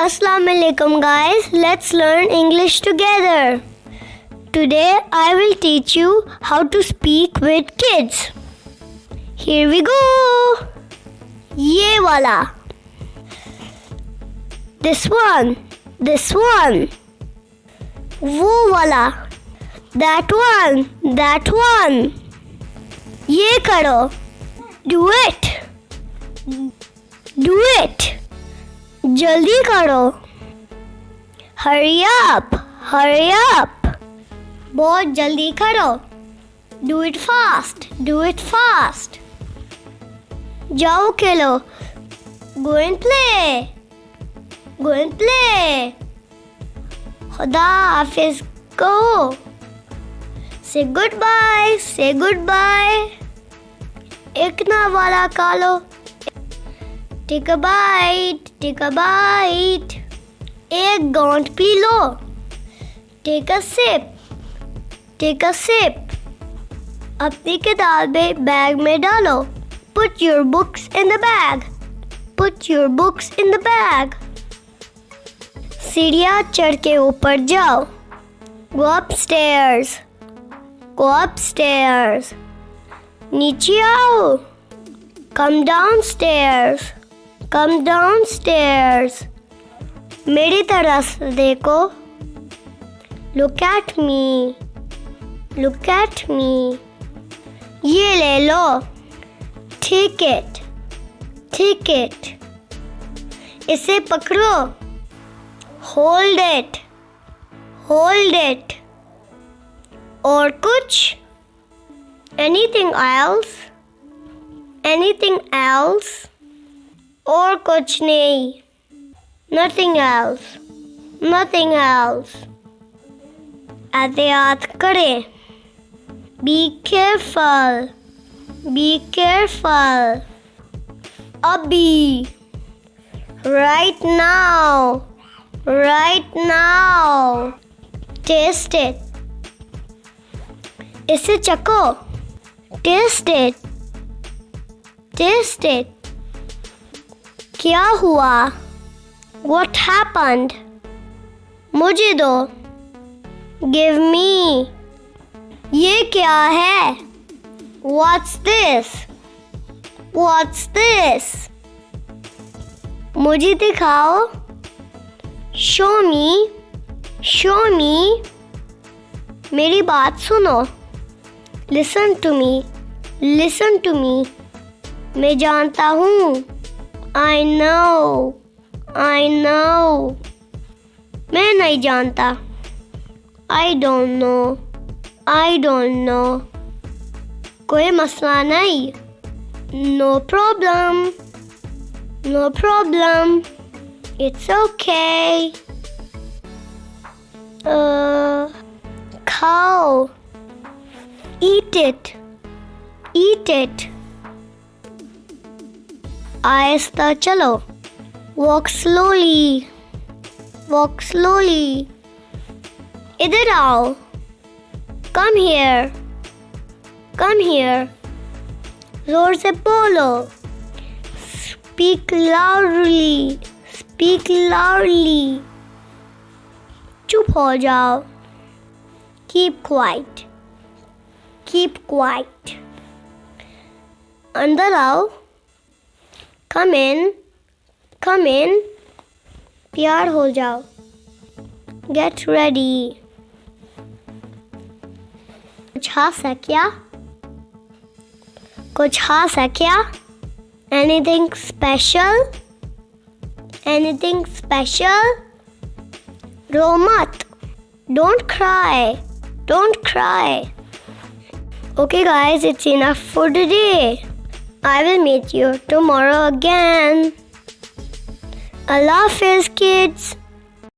Assalamu alaikum guys, let's learn English together. Today I will teach you how to speak with kids. Here we go. Ye wala. This one. Wo wala. That one. Ye karo. Do it. Jaldi karo. Hurry up. बहुत जल्दी करो. Do it fast. जाओ खेलो. Go and play. खुदा हाफिज. Go. Say goodbye. एक ना वाला खा लो. Take a bite. एक गांठ P low. Take a sip. अपनी किताबें बैग में डालो. Put your books in the bag. सीढ़ियाँ चढ़ के ऊपर जाओ. Go upstairs. नीचे आओ. Come downstairs. मेरी तरफ देखो. Look at me. ये ले लो. Take it. इसे पकड़ो. Hold it. और कुछ? Anything else? और कुछ नहीं. Nothing else. एहतियात करें. Be careful. अभी. Right now. Taste it. इसे चखो. Taste it. क्या हुआ? What happened? मुझे दो. Give me. ये क्या है? What's this? मुझे दिखाओ. Show me. मेरी बात सुनो. Listen to me. मैं जानता हूँ. I know. मैं नहीं जानता. I don't know. कोई मसला नहीं. No problem. It's okay. खाओ. Eat it. आहिस्ता चलो. Walk slowly. इधर आओ. Come here. जोर से बोलो. Speak loudly. चुप हो जाओ. Keep quiet. अंदर आओ. Come in. प्यार हो जाओ. Get ready. कुछ खास है क्या? Anything special? रो मत. Don't cry. Okay guys, it's enough for today. I will meet you tomorrow again. Allah Hafiz kids.